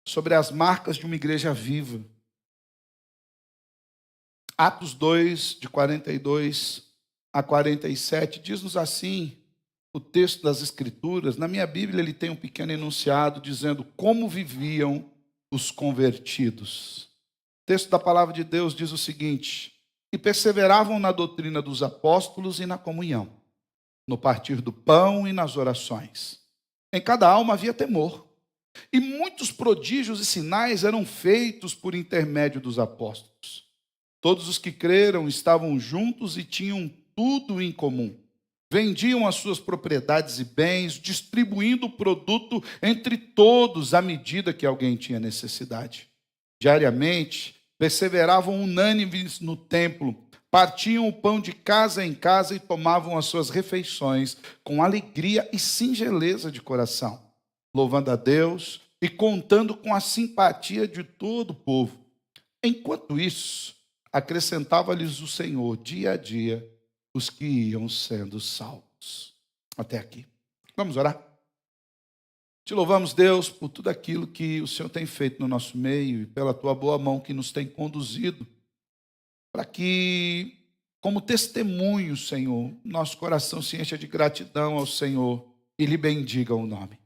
sobre as marcas de uma igreja viva. Atos 2, de 42 a 47, diz-nos assim, o texto das Escrituras. Na minha Bíblia ele tem um pequeno enunciado dizendo como viviam os convertidos. O texto da palavra de Deus diz o seguinte: e perseveravam na doutrina dos apóstolos e na comunhão, no partir do pão e nas orações. Em cada alma havia temor, e muitos prodígios e sinais eram feitos por intermédio dos apóstolos. Todos os que creram estavam juntos e tinham tudo em comum. Vendiam as suas propriedades e bens, distribuindo o produto entre todos à medida que alguém tinha necessidade. Diariamente, perseveravam unânimes no templo, partiam o pão de casa em casa e tomavam as suas refeições com alegria e singeleza de coração, louvando a Deus e contando com a simpatia de todo o povo. Enquanto isso, acrescentava-lhes o Senhor dia a dia os que iam sendo salvos. Até aqui. Vamos orar? Te louvamos, Deus, por tudo aquilo que o Senhor tem feito no nosso meio e pela tua boa mão que nos tem conduzido, para que, como testemunho, Senhor, nosso coração se encha de gratidão ao Senhor e lhe bendiga o nome.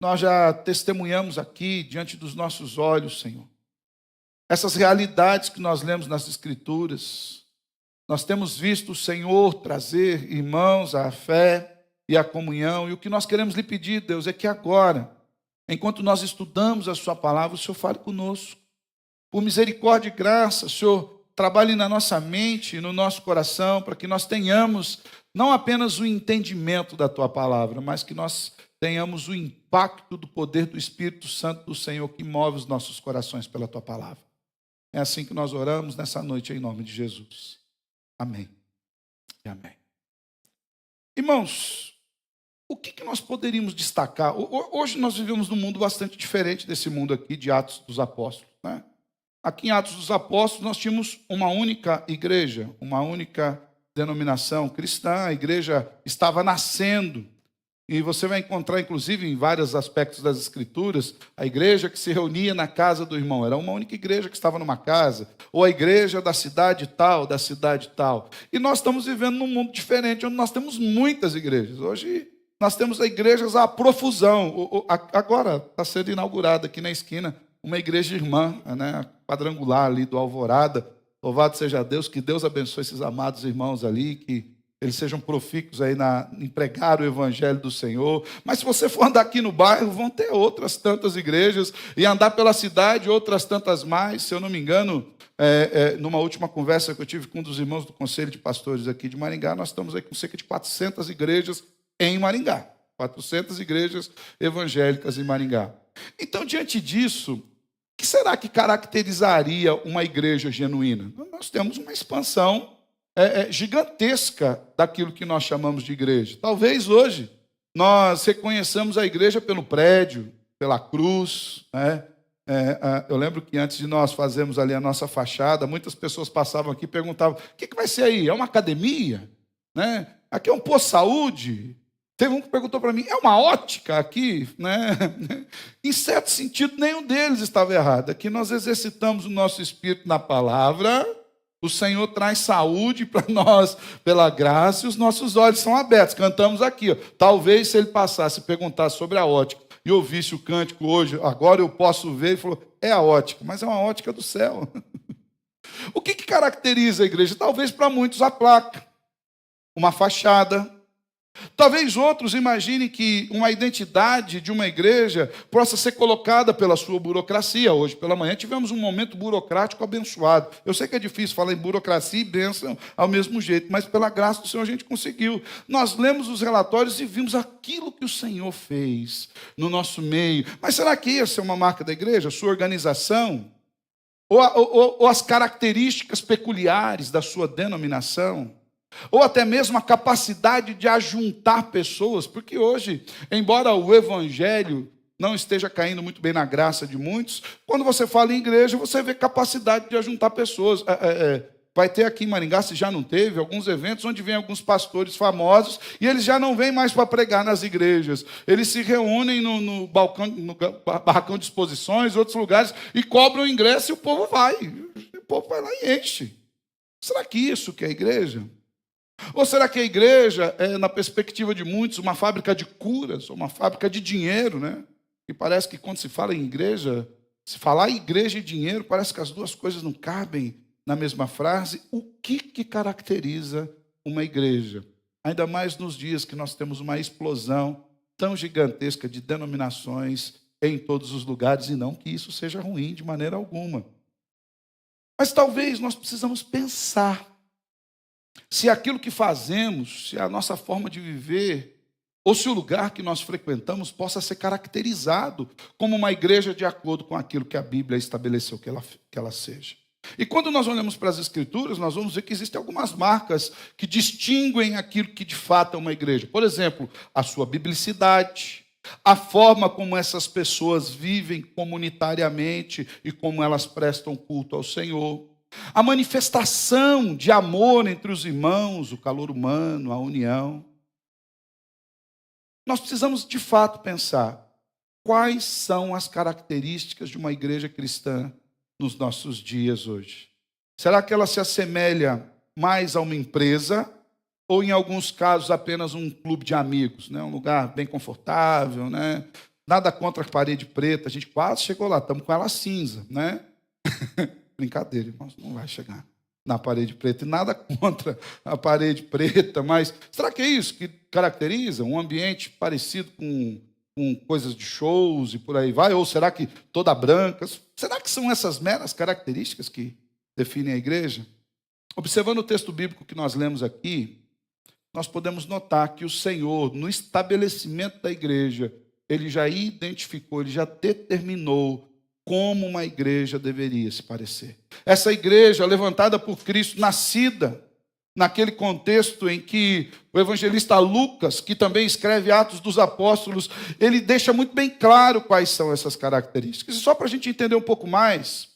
Nós já testemunhamos aqui, diante dos nossos olhos, Senhor, essas realidades que nós lemos nas Escrituras. Nós temos visto o Senhor trazer irmãos à fé e à comunhão, e o que nós queremos lhe pedir, Deus, é que agora, enquanto nós estudamos a sua palavra, o Senhor fale conosco. Por misericórdia e graça, o Senhor trabalhe na nossa mente e no nosso coração, para que nós tenhamos não apenas o entendimento da tua palavra, mas que nós tenhamos o impacto do poder do Espírito Santo do Senhor que move os nossos corações pela tua palavra. É assim que nós oramos nessa noite, em nome de Jesus. Amém e amém. Irmãos, o que nós poderíamos destacar? Hoje nós vivemos num mundo bastante diferente desse mundo aqui de Atos dos Apóstolos, né? Aqui em Atos dos Apóstolos nós tínhamos uma única igreja, uma única denominação cristã. A igreja estava nascendo. E você vai encontrar, inclusive, em vários aspectos das Escrituras, a igreja que se reunia na casa do irmão. Era uma única igreja que estava numa casa. Ou a igreja da cidade tal, da cidade tal. E nós estamos vivendo num mundo diferente, onde nós temos muitas igrejas. Hoje nós temos igrejas à profusão. Agora está sendo inaugurada aqui na esquina uma igreja irmã, né, quadrangular ali do Alvorada. Louvado seja Deus, que Deus abençoe esses amados irmãos ali, que eles sejam profícuos aí em pregar o evangelho do Senhor. Mas se você for andar aqui no bairro, vão ter outras tantas igrejas, e andar pela cidade, outras tantas mais. Se eu não me engano, numa última conversa que eu tive com um dos irmãos do Conselho de Pastores aqui de Maringá, nós estamos aí com cerca de 400 igrejas em Maringá. 400 igrejas evangélicas em Maringá. Então, diante disso, o que será que caracterizaria uma igreja genuína? Nós temos uma expansão gigantesca daquilo que nós chamamos de igreja. Talvez hoje nós reconheçamos a igreja pelo prédio, pela cruz, né? Eu lembro que antes de nós fazermos ali a nossa fachada, muitas pessoas passavam aqui e perguntavam: o que vai ser aí? É uma academia? Né? Aqui é um posto de saúde? Teve um que perguntou para mim: é uma ótica aqui? Né? Em certo sentido, nenhum deles estava errado. Aqui nós exercitamos o nosso espírito na palavra. O Senhor traz saúde para nós pela graça e os nossos olhos são abertos. Cantamos aqui. Ó. Talvez se ele passasse e perguntasse sobre a ótica e ouvisse o cântico hoje, agora eu posso ver, ele falou: é a ótica, mas é uma ótica do céu. O que caracteriza a igreja? Talvez para muitos a placa, uma fachada. Talvez outros imaginem que uma identidade de uma igreja possa ser colocada pela sua burocracia. Hoje pela manhã tivemos um momento burocrático abençoado. Eu sei que é difícil falar em burocracia e bênção ao mesmo jeito, mas pela graça do Senhor a gente conseguiu. Nós lemos os relatórios e vimos aquilo que o Senhor fez no nosso meio. Mas será que ia ser uma marca da igreja? A sua organização? Ou as características peculiares da sua denominação? Ou até mesmo a capacidade de ajuntar pessoas, porque hoje, embora o evangelho não esteja caindo muito bem na graça de muitos, quando você fala em igreja, você vê capacidade de ajuntar pessoas. vai ter aqui em Maringá, se já não teve, alguns eventos onde vem alguns pastores famosos e eles já não vêm mais para pregar nas igrejas. Eles se reúnem no balcão, no barracão de exposições, outros lugares, e cobram o ingresso e o povo vai. O povo vai lá e enche. Será que isso que é a igreja? Ou será que a igreja é, na perspectiva de muitos, uma fábrica de curas, ou uma fábrica de dinheiro, né? E parece que quando se fala em igreja, se falar em igreja e dinheiro, parece que as duas coisas não cabem na mesma frase. O que caracteriza uma igreja? Ainda mais nos dias que nós temos uma explosão tão gigantesca de denominações em todos os lugares, e não que isso seja ruim de maneira alguma. Mas talvez nós precisamos pensar se aquilo que fazemos, se a nossa forma de viver, ou se o lugar que nós frequentamos possa ser caracterizado como uma igreja de acordo com aquilo que a Bíblia estabeleceu que ela seja. E quando nós olhamos para as Escrituras, nós vamos ver que existem algumas marcas que distinguem aquilo que de fato é uma igreja. Por exemplo, a sua biblicidade, a forma como essas pessoas vivem comunitariamente e como elas prestam culto ao Senhor. A manifestação de amor entre os irmãos, o calor humano, a união. Nós precisamos, de fato, pensar quais são as características de uma igreja cristã nos nossos dias hoje. Será que ela se assemelha mais a uma empresa ou, em alguns casos, apenas um clube de amigos, né? Um lugar bem confortável, né? Nada contra a parede preta, a gente quase chegou lá, estamos com ela cinza, né? Brincadeira, irmãos, não vai chegar na parede preta. E nada contra a parede preta, mas será que é isso que caracteriza um ambiente parecido com coisas de shows e por aí vai? Ou será que toda branca? Será que são essas meras características que definem a igreja? Observando o texto bíblico que nós lemos aqui, nós podemos notar que o Senhor, no estabelecimento da igreja, ele já identificou, ele já determinou como uma igreja deveria se parecer. Essa igreja levantada por Cristo, nascida naquele contexto em que o evangelista Lucas, que também escreve Atos dos Apóstolos, ele deixa muito bem claro quais são essas características. E só para a gente entender um pouco mais,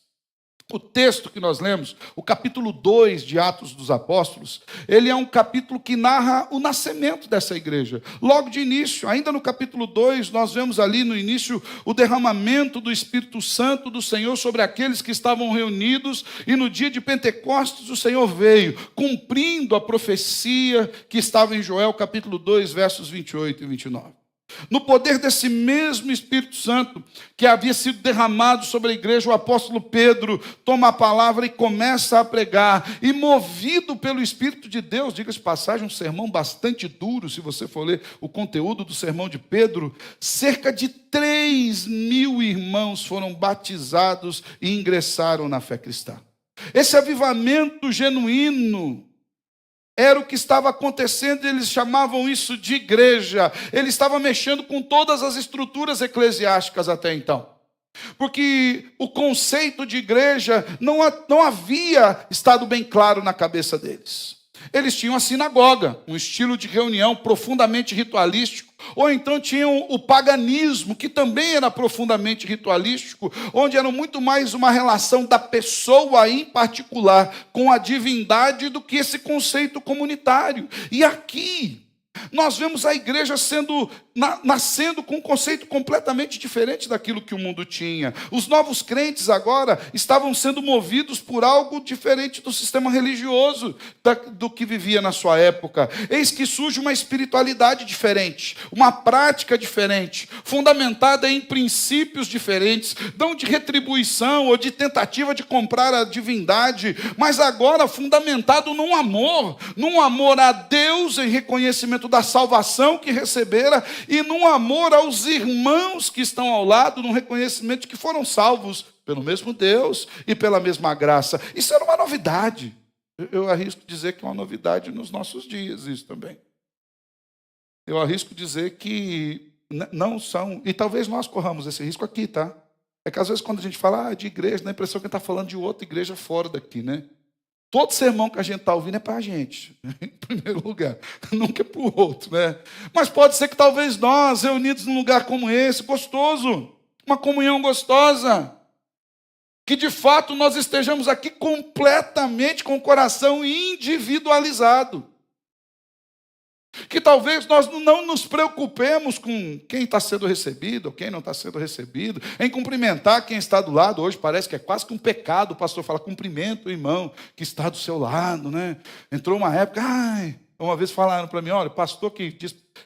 o texto que nós lemos, o capítulo 2 de Atos dos Apóstolos, ele é um capítulo que narra o nascimento dessa igreja. Logo de início, ainda no capítulo 2, nós vemos ali no início o derramamento do Espírito Santo do Senhor sobre aqueles que estavam reunidos, e no dia de Pentecostes o Senhor veio, cumprindo a profecia que estava em Joel, capítulo 2, versos 28 e 29. No poder desse mesmo Espírito Santo que havia sido derramado sobre a igreja, o apóstolo Pedro toma a palavra e começa a pregar, e movido pelo Espírito de Deus, diga-se de passagem, um sermão bastante duro, se você for ler o conteúdo do sermão de Pedro, cerca de 3.000 irmãos foram batizados e ingressaram na fé cristã. Esse avivamento genuíno era o que estava acontecendo, e eles chamavam isso de igreja. Ele estava mexendo com todas as estruturas eclesiásticas até então. Porque o conceito de igreja não havia estado bem claro na cabeça deles. Eles tinham a sinagoga, um estilo de reunião profundamente ritualístico, ou então tinham o paganismo, que também era profundamente ritualístico, onde era muito mais uma relação da pessoa em particular com a divindade do que esse conceito comunitário. E aqui nós vemos a igreja nascendo com um conceito completamente diferente daquilo que o mundo tinha. Os novos crentes agora estavam sendo movidos por algo diferente do sistema religioso do que vivia na sua época. Eis que surge uma espiritualidade diferente, uma prática diferente, fundamentada em princípios diferentes, não de retribuição ou de tentativa de comprar a divindade, mas agora fundamentado num amor a Deus em reconhecimento da salvação que recebera, e num amor aos irmãos que estão ao lado, num reconhecimento de que foram salvos pelo mesmo Deus e pela mesma graça. Isso era uma novidade. Eu arrisco dizer que é uma novidade nos nossos dias, isso também. Eu arrisco dizer que não são, e talvez nós corramos esse risco aqui, tá? É que às vezes quando a gente fala de igreja, dá a impressão que a gente está falando de outra igreja fora daqui, né? Todo sermão que a gente está ouvindo é para a gente, em primeiro lugar, nunca é para o outro, né? Mas pode ser que talvez nós, reunidos num lugar como esse, gostoso, uma comunhão gostosa, Que de fato nós estejamos aqui completamente com o coração individualizado. Que talvez nós não nos preocupemos com quem está sendo recebido ou quem não está sendo recebido, em cumprimentar quem está do lado. Hoje parece que é quase que um pecado o pastor falar, cumprimenta o irmão que está do seu lado, né? Entrou uma época, uma vez falaram para mim, olha, pastor que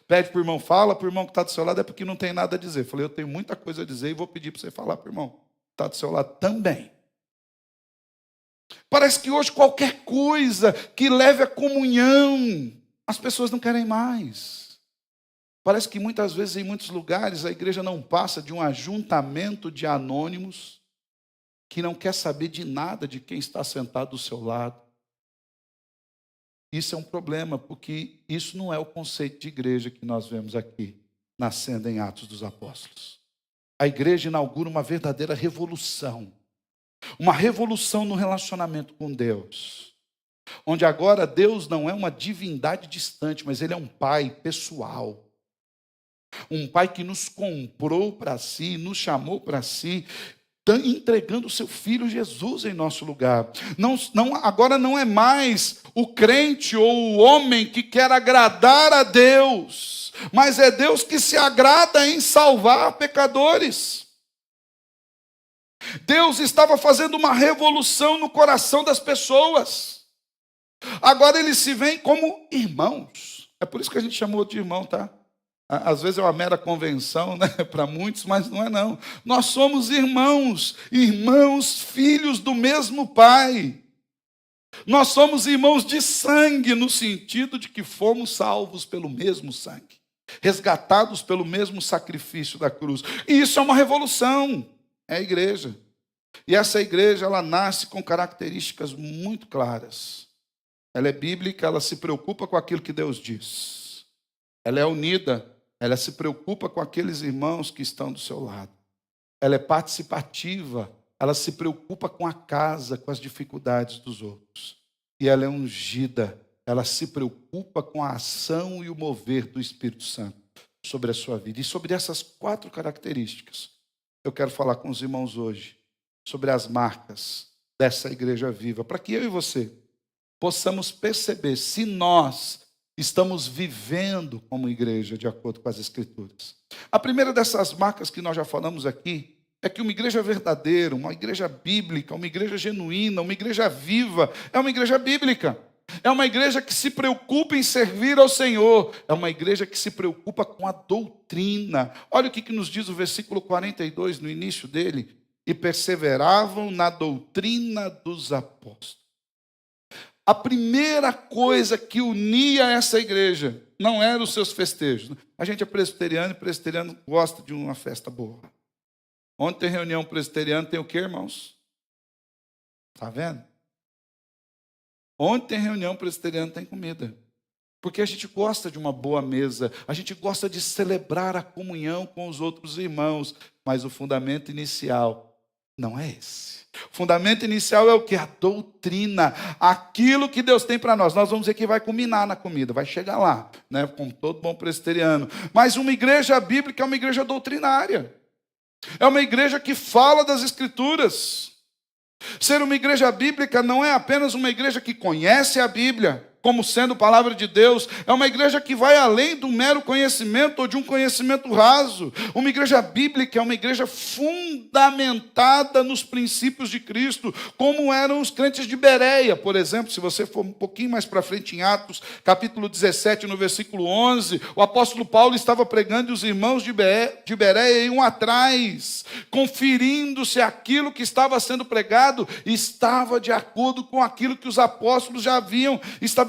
pede para o irmão, fala para o irmão que está do seu lado, é porque não tem nada a dizer. Eu falei, eu tenho muita coisa a dizer e vou pedir para você falar para o irmão que está do seu lado também. Parece que hoje qualquer coisa que leve a comunhão, as pessoas não querem mais. Parece que muitas vezes, em muitos lugares, a igreja não passa de um ajuntamento de anônimos que não quer saber de nada de quem está sentado do seu lado. Isso é um problema, porque isso não é o conceito de igreja que nós vemos aqui, nascendo em Atos dos Apóstolos. A igreja inaugura uma verdadeira revolução. Uma revolução no relacionamento com Deus. Onde agora Deus não é uma divindade distante, mas Ele é um Pai pessoal. Um Pai que nos comprou para si, nos chamou para si, entregando o seu Filho Jesus em nosso lugar. Agora não é mais o crente ou o homem que quer agradar a Deus, mas é Deus que se agrada em salvar pecadores. Deus estava fazendo uma revolução no coração das pessoas. Agora eles se veem como irmãos. É por isso que a gente chamou de irmão, tá? Às vezes é uma mera convenção, né, para muitos, mas não é não. Nós somos irmãos, filhos do mesmo Pai. Nós somos irmãos de sangue, no sentido de que fomos salvos pelo mesmo sangue, resgatados pelo mesmo sacrifício da cruz. E isso é uma revolução, é a igreja. E essa igreja, ela nasce com características muito claras. Ela é bíblica, ela se preocupa com aquilo que Deus diz. Ela é unida, ela se preocupa com aqueles irmãos que estão do seu lado. Ela é participativa, ela se preocupa com a casa, com as dificuldades dos outros. E ela é ungida, ela se preocupa com a ação e o mover do Espírito Santo sobre a sua vida. E sobre essas 4 características, eu quero falar com os irmãos hoje, sobre as marcas dessa igreja viva, para que eu e você possamos perceber se nós estamos vivendo como igreja de acordo com as Escrituras. A primeira dessas marcas que nós já falamos aqui é que uma igreja verdadeira, uma igreja bíblica, uma igreja genuína, uma igreja viva, é uma igreja bíblica. É uma igreja que se preocupa em servir ao Senhor. É uma igreja que se preocupa com a doutrina. Olha o que nos diz o versículo 42, no início dele. E perseveravam na doutrina dos apóstolos. A primeira coisa que unia essa igreja não eram os seus festejos. A gente é presbiteriano e presbiteriano gosta de uma festa boa. Onde tem reunião presbiteriana tem o quê, irmãos? Está vendo? Onde tem reunião presbiteriana tem comida. Porque a gente gosta de uma boa mesa, a gente gosta de celebrar a comunhão com os outros irmãos, mas o fundamento inicial não é esse. O fundamento inicial é o que? A doutrina, aquilo que Deus tem para nós. Nós vamos ver que vai culminar na comida, vai chegar lá, né? Como todo bom presbiteriano. Mas uma igreja bíblica é uma igreja doutrinária. É uma igreja que fala das Escrituras. Ser uma igreja bíblica não é apenas uma igreja que conhece a Bíblia como sendo palavra de Deus, é uma igreja que vai além do mero conhecimento ou de um conhecimento raso. Uma igreja bíblica é uma igreja fundamentada nos princípios de Cristo, como eram os crentes de Bereia, por exemplo. Se você for um pouquinho mais para frente em Atos, capítulo 17, no versículo 11, o apóstolo Paulo estava pregando e os irmãos de Bereia iam atrás, conferindo se aquilo que estava sendo pregado estava de acordo com aquilo que os apóstolos já haviam estabelecido.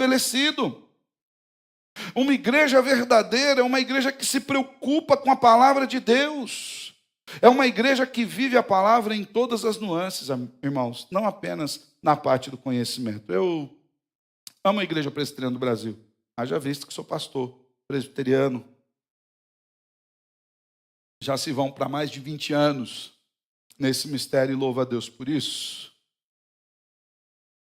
Uma igreja verdadeira é uma igreja que se preocupa com a palavra de Deus. É uma igreja que vive a palavra em todas as nuances, irmãos, não apenas na parte do conhecimento. Eu amo a igreja presbiteriana do Brasil. Haja visto que sou pastor presbiteriano. Já se vão para mais de 20 anos nesse mistério e louvo a Deus por isso.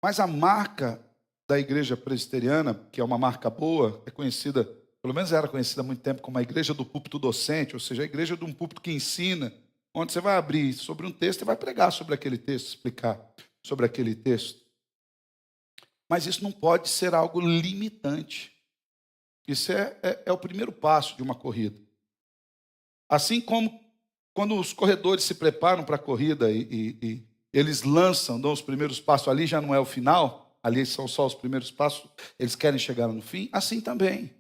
Mas a marca da igreja presbiteriana, que é uma marca boa, é conhecida, pelo menos era conhecida há muito tempo como a igreja do púlpito docente, ou seja, a igreja de um púlpito que ensina. onde você vai abrir sobre um texto e vai pregar sobre aquele texto, explicar sobre aquele texto. Mas isso não pode ser algo limitante. Isso é o primeiro passo de uma corrida. Assim como quando os corredores se preparam para a corrida e eles lançam, dão os primeiros passos, ali já não é o final, ali são só os primeiros passos, eles querem chegar no fim, assim também.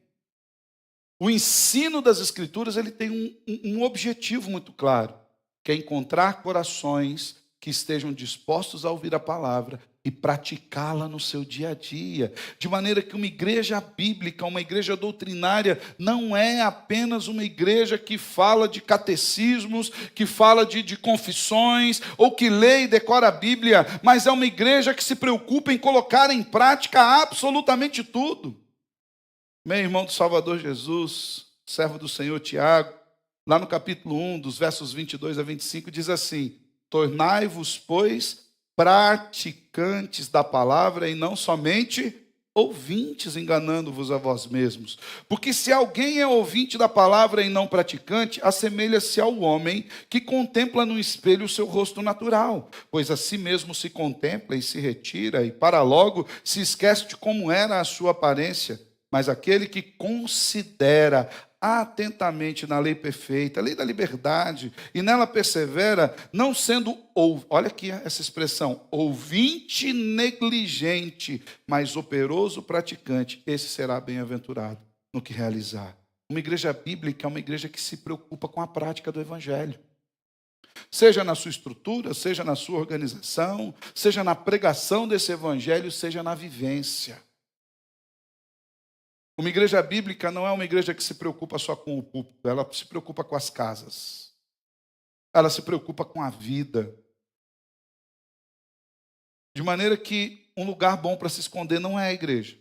O ensino das Escrituras ele tem um objetivo muito claro, que é encontrar corações que estejam dispostos a ouvir a palavra e praticá-la no seu dia a dia. De maneira que uma igreja bíblica, uma igreja doutrinária, não é apenas uma igreja que fala de catecismos, que fala de confissões, ou que lê e decora a Bíblia, mas é uma igreja que se preocupa em colocar em prática absolutamente tudo. Meu irmão do Salvador Jesus, servo do Senhor Tiago, lá no capítulo 1, dos versos 22 a 25, diz assim: tornai-vos, pois, praticantes da palavra e não somente ouvintes, enganando-vos a vós mesmos. Porque se alguém é ouvinte da palavra e não praticante, assemelha-se ao homem que contempla no espelho o seu rosto natural, pois a si mesmo se contempla e se retira, e para logo se esquece de como era a sua aparência. Mas aquele que considera atentamente na lei perfeita, a lei da liberdade, e nela persevera, não sendo, olha aqui essa expressão, ouvinte negligente, mas operoso praticante, esse será bem-aventurado no que realizar. Uma igreja bíblica é uma igreja que se preocupa com a prática do evangelho. Seja na sua estrutura, seja na sua organização, seja na pregação desse evangelho, seja na vivência. Uma igreja bíblica não é uma igreja que se preocupa só com o púlpito, ela se preocupa com as casas. Ela se preocupa com a vida. De maneira que um lugar bom para se esconder não é a igreja.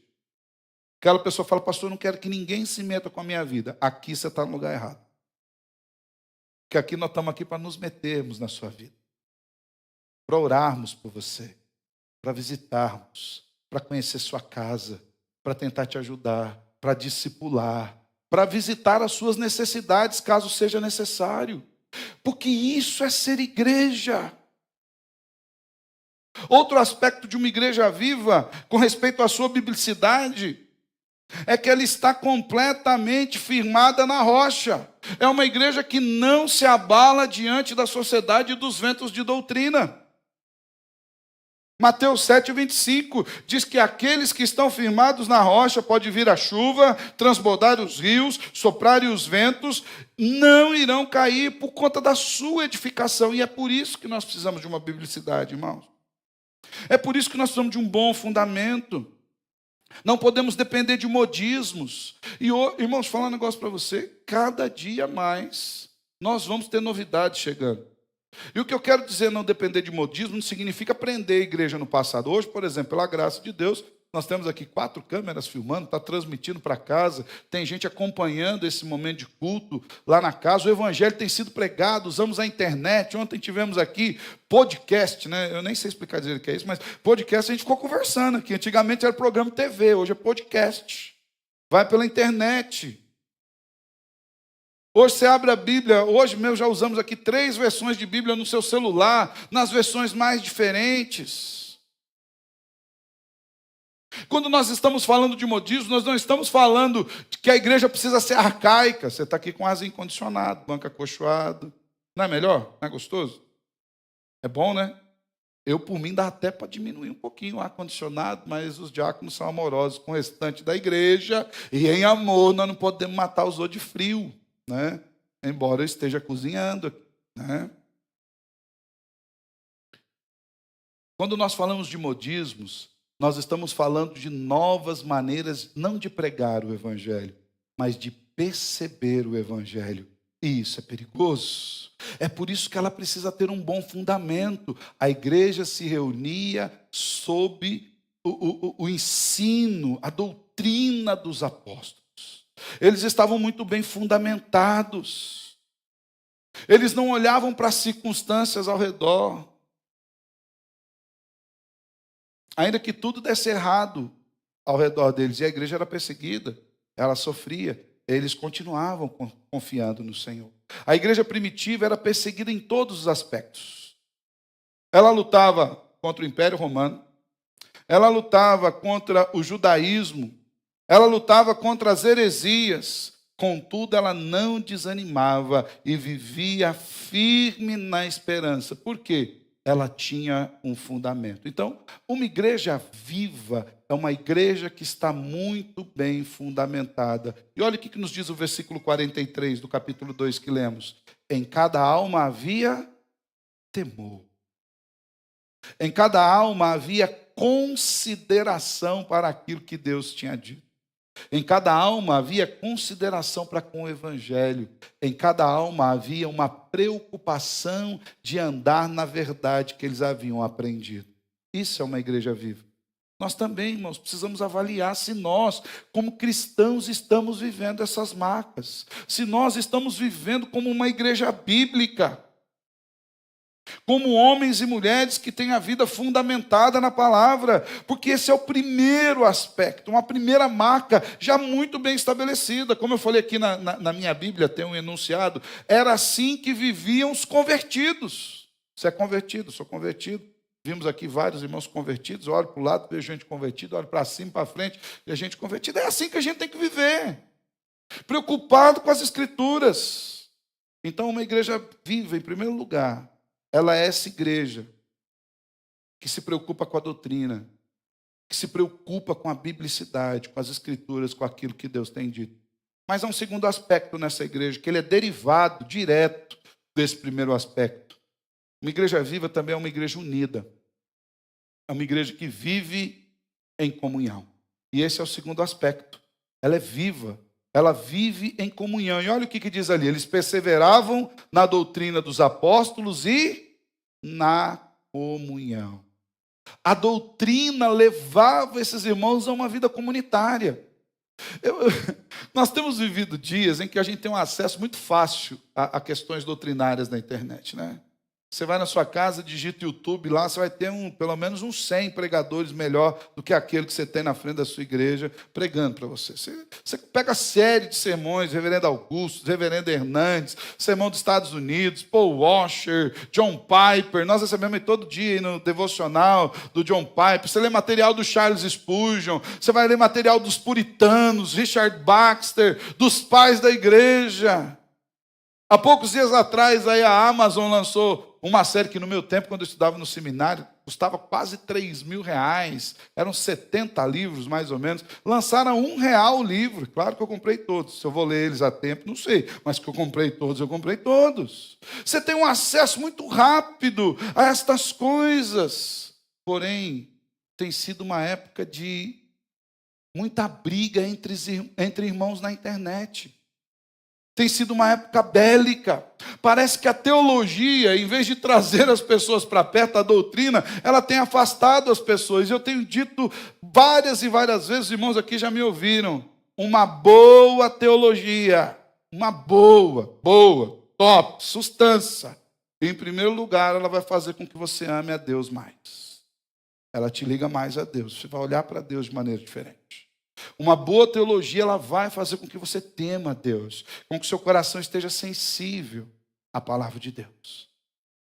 Aquela pessoa fala, pastor, eu não quero que ninguém se meta com a minha vida. Aqui você está no lugar errado. Porque aqui nós estamos aqui para nos metermos na sua vida. Para orarmos por você. Para visitarmos. Para conhecer sua casa. Para tentar te ajudar, para discipular, para visitar as suas necessidades, caso seja necessário. Porque isso é ser igreja. Outro aspecto de uma igreja viva, com respeito à sua biblicidade, é que ela está completamente firmada na rocha. É uma igreja que não se abala diante da sociedade e dos ventos de doutrina. Mateus 7, 25, diz que aqueles que estão firmados na rocha, pode vir a chuva, transbordar os rios, soprar os ventos, não irão cair por conta da sua edificação. E é por isso que nós precisamos de uma biblicidade, irmãos. É por isso que nós precisamos de um bom fundamento. Não podemos depender de modismos. E, irmãos, falar um negócio para você, cada dia mais nós vamos ter novidades chegando. E o que eu quero dizer não depender de modismo não significa prender a igreja no passado. Hoje, por exemplo, pela graça de Deus, nós temos aqui 4 câmeras filmando, está transmitindo para casa, tem gente acompanhando esse momento de culto lá na casa, o evangelho tem sido pregado, usamos a internet, ontem tivemos aqui podcast, né? Eu nem sei explicar dizer o que é isso, mas podcast a gente ficou conversando aqui, antigamente era programa de TV, hoje é podcast, vai pela internet. Hoje você abre a Bíblia, hoje mesmo já usamos aqui 3 versões de Bíblia no seu celular, nas versões mais diferentes. Quando nós estamos falando de modismo, nós não estamos falando de que a igreja precisa ser arcaica. Você está aqui com ar incondicionado, banco acolchoado. Não é melhor? Não é gostoso? É bom, né? Eu, por mim, dá até para diminuir um pouquinho o ar-condicionado, mas os diáconos são amorosos com o restante da igreja, e em amor nós não podemos matar os outros de frio. Né? Embora eu esteja cozinhando, né? Quando nós falamos de modismos, nós estamos falando de novas maneiras, não de pregar o evangelho, mas de perceber o evangelho. E isso é perigoso. É por isso que ela precisa ter um bom fundamento. A igreja se reunia sob o ensino, a doutrina dos apóstolos. Eles estavam muito bem fundamentados. Eles não olhavam para as circunstâncias ao redor. Ainda que tudo desse errado ao redor deles, e a igreja era perseguida, ela sofria, eles continuavam confiando no Senhor. A igreja primitiva era perseguida em todos os aspectos. Ela lutava contra o Império Romano, ela lutava contra o judaísmo, ela lutava contra as heresias. Contudo, ela não desanimava e vivia firme na esperança. Por quê? Ela tinha um fundamento. Então, uma igreja viva é uma igreja que está muito bem fundamentada. E olha o que nos diz o versículo 43 do capítulo 2 que lemos. Em cada alma havia temor. Em cada alma havia consideração para aquilo que Deus tinha dito. Em cada alma havia consideração para com o evangelho. Em cada alma havia uma preocupação de andar na verdade que eles haviam aprendido. Isso é uma igreja viva. Nós também, irmãos, precisamos avaliar se nós, como cristãos, estamos vivendo essas marcas. Se nós estamos vivendo como uma igreja bíblica. Como homens e mulheres que têm a vida fundamentada na palavra, porque esse é o primeiro aspecto, uma primeira marca já muito bem estabelecida. Como eu falei aqui na minha Bíblia, tem um enunciado, era assim que viviam os convertidos. Você é convertido, sou convertido. Vimos aqui vários irmãos convertidos, eu olho para o lado, vejo gente convertida, olho para cima, para frente, e a gente convertida. É assim que a gente tem que viver, preocupado com as Escrituras. Então, uma igreja viva, em primeiro lugar, ela é essa igreja que se preocupa com a doutrina, que se preocupa com a biblicidade, com as escrituras, com aquilo que Deus tem dito. Mas há um segundo aspecto nessa igreja, que ele é derivado direto desse primeiro aspecto. Uma igreja viva também é uma igreja unida. É uma igreja que vive em comunhão. E esse é o segundo aspecto. Ela é viva. Ela vive em comunhão. E olha o que diz ali. Eles perseveravam na doutrina dos apóstolos e na comunhão. A doutrina levava esses irmãos a uma vida comunitária. Nós temos vivido dias em que a gente tem um acesso muito fácil a questões doutrinárias na internet, né? Você vai na sua casa, digita YouTube lá, você vai ter pelo menos uns 100 pregadores melhor do que aquele que você tem na frente da sua igreja pregando para você. Você pega a série de sermões, Reverendo Augusto, Reverendo Hernandes, Sermão dos Estados Unidos, Paul Washer, John Piper. Nós recebemos aí todo dia aí no devocional do John Piper. Você lê material do Charles Spurgeon, você vai ler material dos puritanos, Richard Baxter, dos pais da igreja. Há poucos dias atrás aí a Amazon lançou uma série que no meu tempo, quando eu estudava no seminário, custava quase R$3.000. Eram 70 livros, mais ou menos. Lançaram R$1 o livro. Claro que eu comprei todos. Se eu vou ler eles a tempo, não sei. Mas que eu comprei todos. Você tem um acesso muito rápido a estas coisas. Porém, tem sido uma época de muita briga entre irmãos na internet. Tem sido uma época bélica. Parece que a teologia, em vez de trazer as pessoas para perto, a doutrina, ela tem afastado as pessoas. Eu tenho dito várias e várias vezes, os irmãos aqui já me ouviram, uma boa teologia, uma boa, top, substância. Em primeiro lugar, ela vai fazer com que você ame a Deus mais. Ela te liga mais a Deus. Você vai olhar para Deus de maneira diferente. Uma boa teologia, ela vai fazer com que você tema a Deus, com que seu coração esteja sensível à palavra de Deus.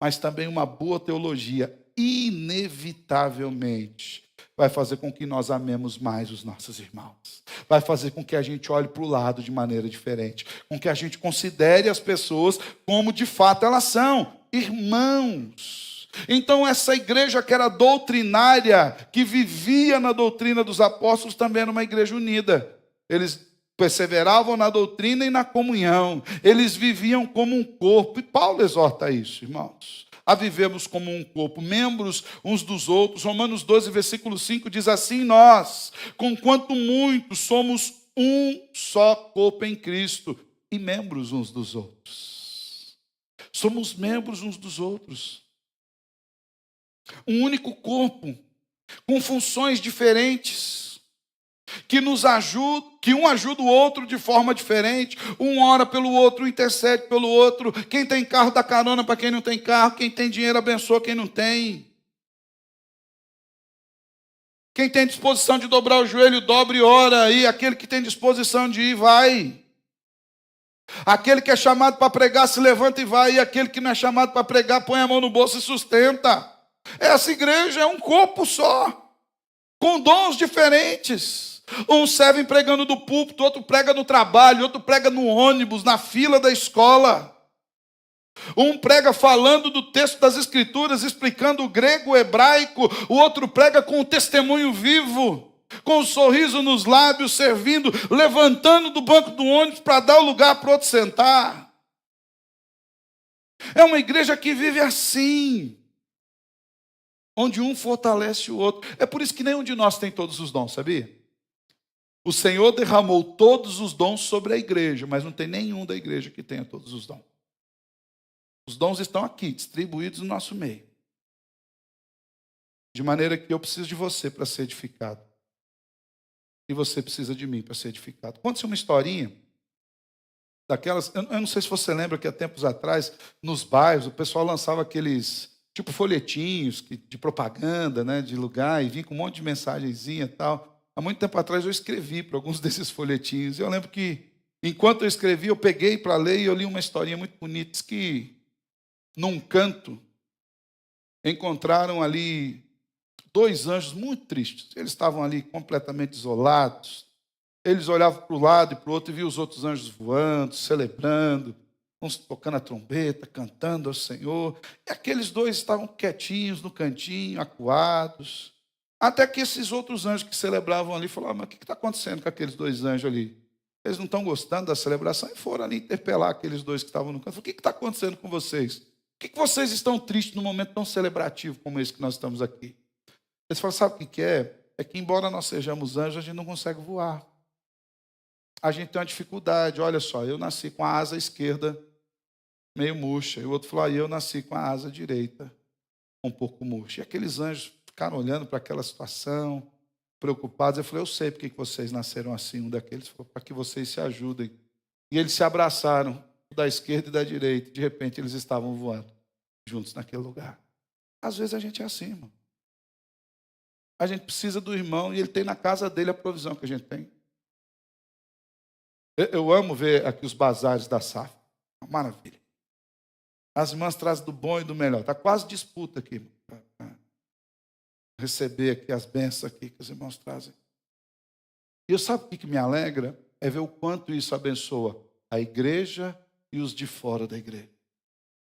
Mas também uma boa teologia, inevitavelmente, vai fazer com que nós amemos mais os nossos irmãos. Vai fazer com que a gente olhe para o lado de maneira diferente, com que a gente considere as pessoas como de fato elas são, irmãos. Então essa igreja que era doutrinária, que vivia na doutrina dos apóstolos, também era uma igreja unida. Eles perseveravam na doutrina e na comunhão. Eles viviam como um corpo. E Paulo exorta isso, irmãos. A vivermos como um corpo, membros uns dos outros. Romanos 12, versículo 5 diz assim: nós, conquanto muitos, somos um só corpo em Cristo e membros uns dos outros. Somos membros uns dos outros. Um único corpo, com funções diferentes, que nos ajuda, que um ajuda o outro de forma diferente. Um ora pelo outro, intercede pelo outro. Quem tem carro dá carona para quem não tem carro. Quem tem dinheiro abençoa quem não tem. Quem tem disposição de dobrar o joelho, dobra e ora. E aquele que tem disposição de ir, vai. Aquele que é chamado para pregar se levanta e vai, e aquele que não é chamado para pregar põe a mão no bolso e sustenta. Essa igreja é um corpo só, com dons diferentes. Um serve pregando do púlpito, outro prega no trabalho, outro prega no ônibus, na fila da escola. Um prega falando do texto das Escrituras, explicando o grego, o hebraico. O outro prega com o testemunho vivo, com um sorriso nos lábios, servindo, levantando do banco do ônibus para dar o lugar para o outro sentar. É uma igreja que vive assim, onde um fortalece o outro. É por isso que nenhum de nós tem todos os dons, sabia? O Senhor derramou todos os dons sobre a igreja, mas não tem nenhum da igreja que tenha todos os dons. Os dons estão aqui, distribuídos no nosso meio. De maneira que eu preciso de você para ser edificado. E você precisa de mim para ser edificado. Conte-se uma historinha daquelas. Eu não sei se você lembra que há tempos atrás, nos bairros, o pessoal lançava aqueles tipo folhetinhos de propaganda, né, de lugar, e vinha com um monte de mensagenzinha e tal. Há muito tempo atrás eu escrevi para alguns desses folhetinhos. Eu lembro que, enquanto eu escrevi, eu peguei para ler e eu li uma historinha muito bonita. Diz que, num canto, encontraram ali 2 anjos muito tristes. Eles estavam ali completamente isolados. Eles olhavam para o lado e para o outro e viam os outros anjos voando, celebrando, uns tocando a trombeta, cantando ao Senhor. E aqueles 2 estavam quietinhos no cantinho, acuados. Até que esses outros anjos que celebravam ali falaram: mas o que está acontecendo com aqueles 2 anjos ali? Eles não estão gostando da celebração? E foram ali interpelar aqueles 2 que estavam no canto. O que está acontecendo com vocês? Por que vocês estão tristes num momento tão celebrativo como esse que nós estamos aqui? Eles falaram: sabe o que é? É que, embora nós sejamos anjos, a gente não consegue voar. A gente tem uma dificuldade. Olha só, eu nasci com a asa esquerda meio murcha. E o outro falou: eu nasci com a asa direita um pouco murcha. E aqueles anjos ficaram olhando para aquela situação, preocupados. Eu falei: eu sei porque que vocês nasceram assim. Um daqueles falou: para que vocês se ajudem. E eles se abraçaram, da esquerda e da direita. De repente, eles estavam voando juntos naquele lugar. Às vezes a gente é assim, irmão. A gente precisa do irmão e ele tem na casa dele a provisão que a gente tem. Eu amo ver aqui os bazares da SAF. Maravilha. As irmãs trazem do bom e do melhor. Está quase disputa aqui. Receber aqui as bênçãos aqui que os irmãos trazem. E eu sabe o que me alegra? É ver o quanto isso abençoa a igreja e os de fora da igreja.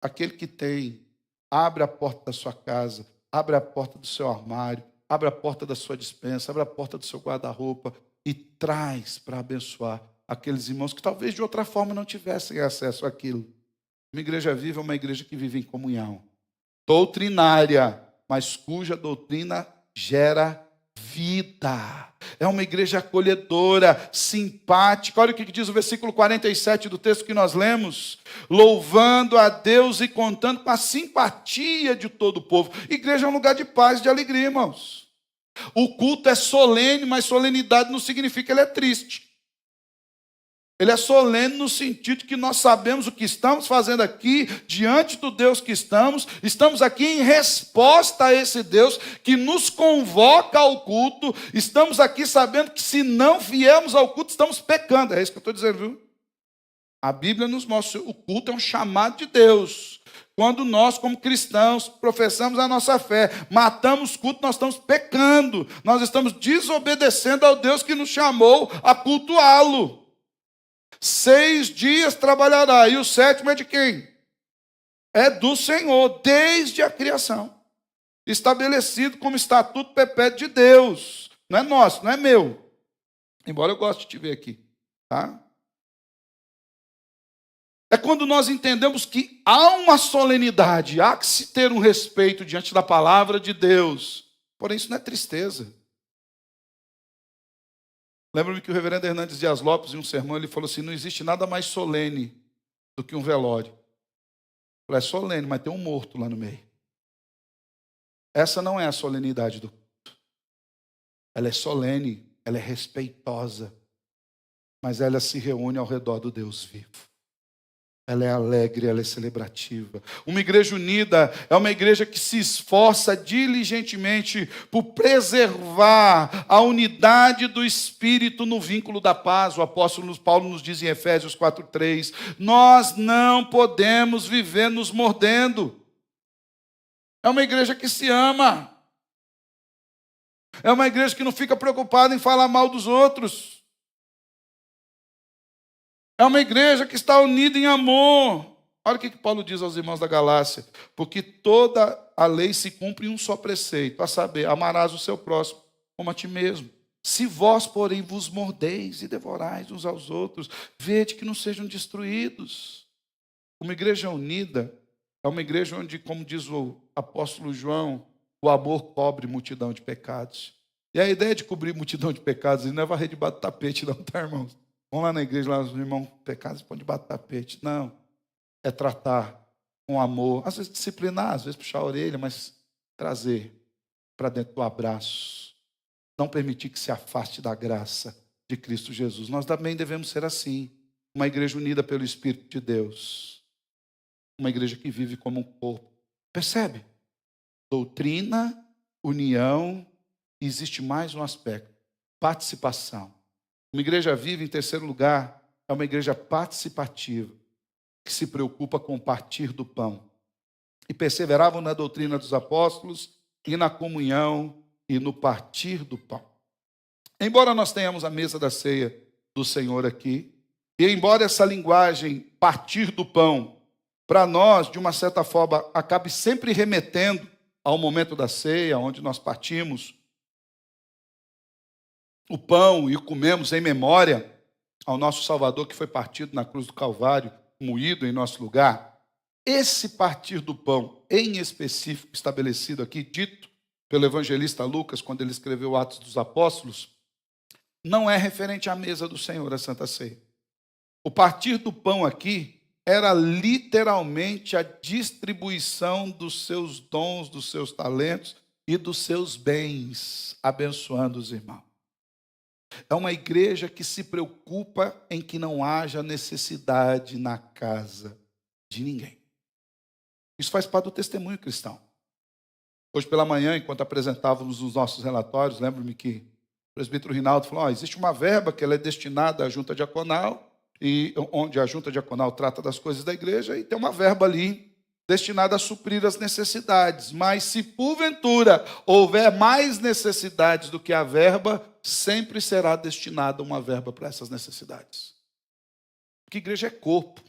Aquele que tem, abre a porta da sua casa, abre a porta do seu armário, abre a porta da sua despensa, abre a porta do seu guarda-roupa e traz para abençoar aqueles irmãos que talvez de outra forma não tivessem acesso àquilo. Uma igreja viva é uma igreja que vive em comunhão. Doutrinária, mas cuja doutrina gera vida. É uma igreja acolhedora, simpática. Olha o que diz o versículo 47 do texto que nós lemos. Louvando a Deus e contando com a simpatia de todo o povo. Igreja é um lugar de paz e de alegria, irmãos. O culto é solene, mas solenidade não significa que ele é triste. Ele é solene no sentido que nós sabemos o que estamos fazendo aqui, diante do Deus que estamos aqui em resposta a esse Deus que nos convoca ao culto, estamos aqui sabendo que se não viermos ao culto, estamos pecando. É isso que eu estou dizendo, viu? A Bíblia nos mostra, o culto é um chamado de Deus. Quando nós, como cristãos, professamos a nossa fé, matamos culto, nós estamos pecando, nós estamos desobedecendo ao Deus que nos chamou a cultuá-lo. 6 dias trabalhará, e o 7º é de quem? É do Senhor, desde a criação. Estabelecido como estatuto perpétuo de Deus. Não é nosso, não é meu. Embora eu goste de te ver aqui. Tá? É quando nós entendemos que há uma solenidade, há que se ter um respeito diante da palavra de Deus. Porém, isso não é tristeza. Lembro-me que o reverendo Hernandes Dias Lopes, em um sermão, ele falou assim: não existe nada mais solene do que um velório. É solene, mas tem um morto lá no meio. Essa não é a solenidade do culto. Ela é solene, ela é respeitosa, mas ela se reúne ao redor do Deus vivo. ela é alegre, ela é celebrativa. Uma igreja unida é uma igreja que se esforça diligentemente por preservar a unidade do Espírito no vínculo da paz. O apóstolo Paulo nos diz em Efésios 4:3, nós não podemos viver nos mordendo. É uma igreja que se ama. É uma igreja que não fica preocupada em falar mal dos outros. É uma igreja que está unida em amor. Olha o que Paulo diz aos irmãos da Galácia. Porque toda a lei se cumpre em um só preceito, a saber, amarás o seu próximo como a ti mesmo. Se vós, porém, vos mordeis e devorais uns aos outros, vede que não sejam destruídos. Uma igreja unida é uma igreja onde, como diz o apóstolo João, o amor cobre multidão de pecados. E a ideia de cobrir multidão de pecados não é varrer debaixo do tapete, não, tá, irmãos? Vamos lá na igreja, lá os irmãos, pecados põem debaixo do tapete. Não. É tratar com amor, às vezes disciplinar, às vezes puxar a orelha, mas trazer para dentro do abraço. Não permitir que se afaste da graça de Cristo Jesus. Nós também devemos ser assim. Uma igreja unida pelo Espírito de Deus. Uma igreja que vive como um corpo. Percebe? Doutrina, união, e existe mais um aspecto. Participação. Uma igreja viva, em terceiro lugar, é uma igreja participativa, que se preocupa com o partir do pão. E perseveravam na doutrina dos apóstolos, e na comunhão, e no partir do pão. Embora nós tenhamos a mesa da ceia do Senhor aqui, e embora essa linguagem, partir do pão, para nós, de uma certa forma, acabe sempre remetendo ao momento da ceia, onde nós partimos o pão e o comemos em memória ao nosso Salvador que foi partido na cruz do Calvário, moído em nosso lugar. Esse partir do pão, em específico, estabelecido aqui, dito pelo evangelista Lucas, quando ele escreveu Atos dos Apóstolos, não é referente à mesa do Senhor, a Santa Ceia. O partir do pão aqui era literalmente a distribuição dos seus dons, dos seus talentos e dos seus bens, abençoando os irmãos. É uma igreja que se preocupa em que não haja necessidade na casa de ninguém. Isso faz parte do testemunho cristão. Hoje pela manhã, enquanto apresentávamos os nossos relatórios, lembro-me que o presbítero Rinaldo falou, existe uma verba que ela é destinada à junta diaconal, e onde a junta diaconal trata das coisas da igreja, e tem uma verba ali destinada a suprir as necessidades. Mas se porventura houver mais necessidades do que a verba, sempre será destinada uma verba para essas necessidades. Porque igreja é corpo.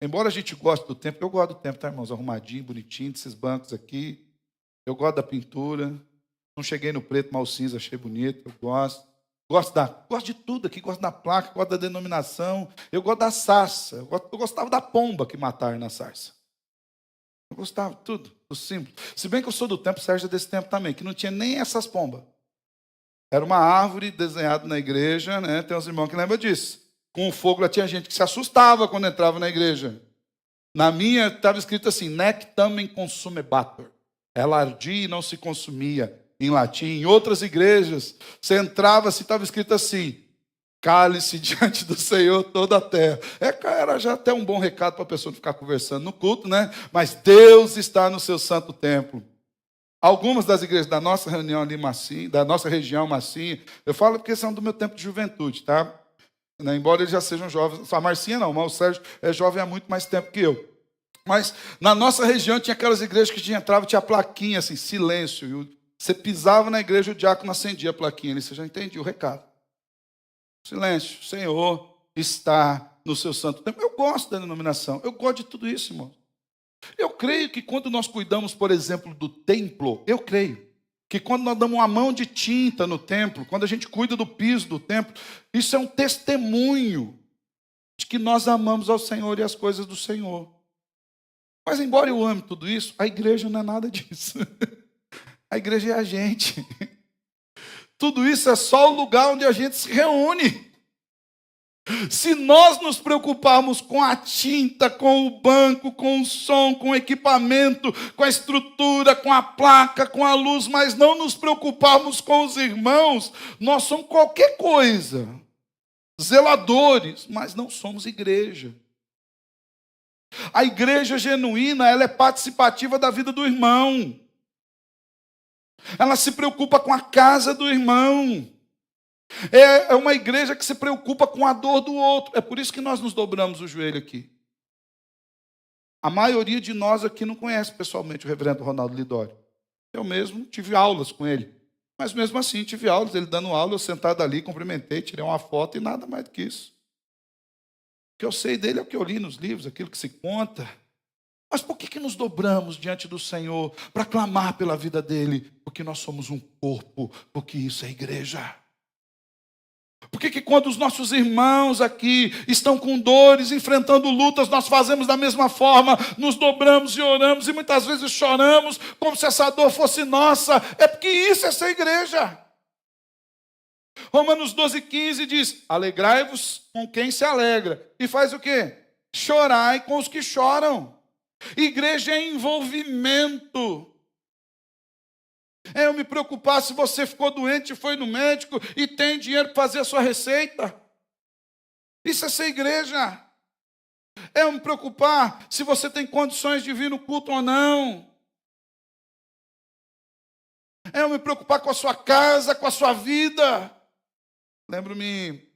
Embora a gente goste do templo, eu gosto do templo, tá, irmãos? Arrumadinho, bonitinho, desses bancos aqui. Eu gosto da pintura. Não cheguei no preto, mal cinza, achei bonito, eu gosto. Gosto de tudo aqui, gosto da placa, gosto da denominação, eu gosto da sarça, eu gostava da pomba que mataram na sarça. Eu gostava de tudo, do símbolo. Se bem que eu sou do tempo, Sérgio é desse tempo também, que não tinha nem essas pombas. Era uma árvore desenhada na igreja, né? Tem uns irmãos que lembram disso. Com o fogo, lá tinha gente que se assustava quando entrava na igreja. Na minha estava escrito assim, nec tamen consumebatur. Ela ardia e não se consumia. Em latim, em outras igrejas, você entrava, assim, estava escrito assim, cale-se diante do Senhor toda a terra. Era já até um bom recado para a pessoa ficar conversando no culto, né? Mas Deus está no seu santo templo. Algumas das igrejas da nossa reunião ali, Massinha, da nossa região, Massinha, eu falo porque são do meu tempo de juventude, tá? Embora eles já sejam jovens, a Marcinha não, mas o Sérgio é jovem há muito mais tempo que eu. Mas na nossa região tinha aquelas igrejas que entrava, tinha plaquinha assim, silêncio, você pisava na igreja, o diácono acendia a plaquinha ali, você já entendia o recado. Silêncio, o Senhor está no seu santo templo. Eu gosto da denominação, eu gosto de tudo isso, irmão. Eu creio que quando nós cuidamos, por exemplo, do templo, eu creio que quando nós damos uma mão de tinta no templo, quando a gente cuida do piso do templo, isso é um testemunho de que nós amamos ao Senhor e as coisas do Senhor. Mas embora eu ame tudo isso, a igreja não é nada disso. A igreja é a gente. Tudo isso é só o lugar onde a gente se reúne. Se nós nos preocuparmos com a tinta, com o banco, com o som, com o equipamento, com a estrutura, com a placa, com a luz, mas não nos preocuparmos com os irmãos, nós somos qualquer coisa. Zeladores, mas não somos igreja. A igreja genuína, ela é participativa da vida do irmão. Ela se preocupa com a casa do irmão. É uma igreja que se preocupa com a dor do outro. É por isso que nós nos dobramos o joelho aqui. A maioria de nós aqui não conhece pessoalmente o reverendo Ronaldo Lidório. Eu mesmo tive aulas com ele. Mas mesmo assim, tive aulas, ele dando aula, eu sentado ali, cumprimentei, tirei uma foto e nada mais do que isso. O que eu sei dele é o que eu li nos livros, aquilo que se conta. Mas por que nos dobramos diante do Senhor para clamar pela vida dele? Porque nós somos um corpo, porque isso é igreja. Por que quando os nossos irmãos aqui estão com dores, enfrentando lutas, nós fazemos da mesma forma, nos dobramos e oramos e muitas vezes choramos como se essa dor fosse nossa? É porque isso é ser igreja. Romanos 12,15 diz: alegrai-vos com quem se alegra. E faz o quê? Chorai com os que choram. Igreja é envolvimento. É eu me preocupar se você ficou doente, foi no médico e tem dinheiro para fazer a sua receita. Isso é ser igreja. É eu me preocupar se você tem condições de vir no culto ou não. É eu me preocupar com a sua casa, com a sua vida. Lembro-me,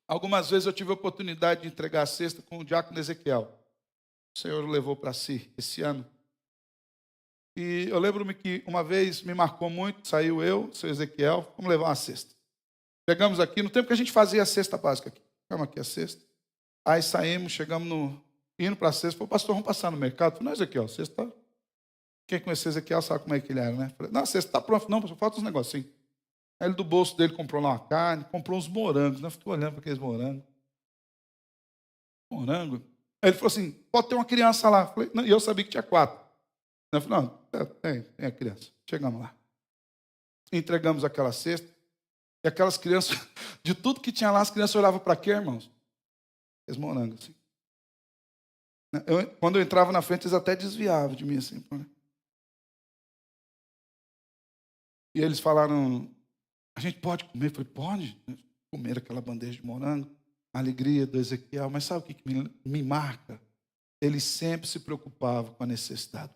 algumas vezes eu tive a oportunidade de entregar a cesta com o diácono Ezequiel. O Senhor o levou para si esse ano. E eu lembro-me que uma vez me marcou muito, saiu eu, o seu Ezequiel, vamos levar uma cesta. Pegamos aqui, no tempo que a gente fazia a cesta básica aqui. Pegamos aqui a cesta. Aí saímos, chegamos indo para a cesta. Falei, pastor, vamos passar no mercado? Falei, não, Ezequiel, a cesta. Quem conhece Ezequiel sabe como é que ele era, né? Falei, não, a cesta está pronta. Não, pastor, falta uns negocinhos. Aí ele do bolso dele comprou lá uma carne, comprou uns morangos, né? Estou olhando para aqueles morangos. Morango? Aí ele falou assim, pode ter uma criança lá. Falei, não, e eu sabia que tinha 4. Eu falei, não, tem a criança. Chegamos lá. Entregamos aquela cesta. E aquelas crianças, de tudo que tinha lá, as crianças olhavam para quê, irmãos? Aqueles morangos, assim. Quando eu entrava na frente, eles até desviavam de mim, assim. E eles falaram, a gente pode comer? Eu falei, pode comer aquela bandeja de morango. A alegria do Ezequiel. Mas sabe o que me marca? Ele sempre se preocupava com a necessidade.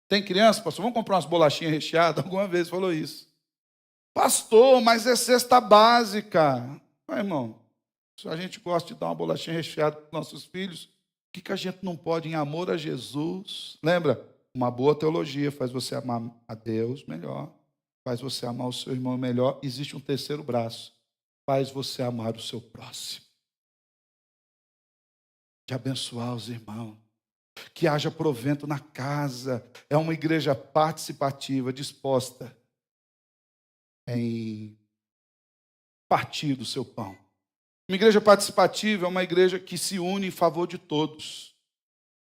Tem criança, pastor? Vamos comprar umas bolachinhas recheadas? Alguma vez falou isso. Pastor, mas é cesta básica. Mas, irmão, se a gente gosta de dar uma bolachinha recheada para os nossos filhos, o que a gente não pode, em amor a Jesus? Lembra? Uma boa teologia faz você amar a Deus melhor, faz você amar o seu irmão melhor. Existe um terceiro braço, faz você amar o seu próximo. De abençoar os irmãos. Que haja provento na casa. É uma igreja participativa, disposta em partir do seu pão. Uma igreja participativa é uma igreja que se une em favor de todos,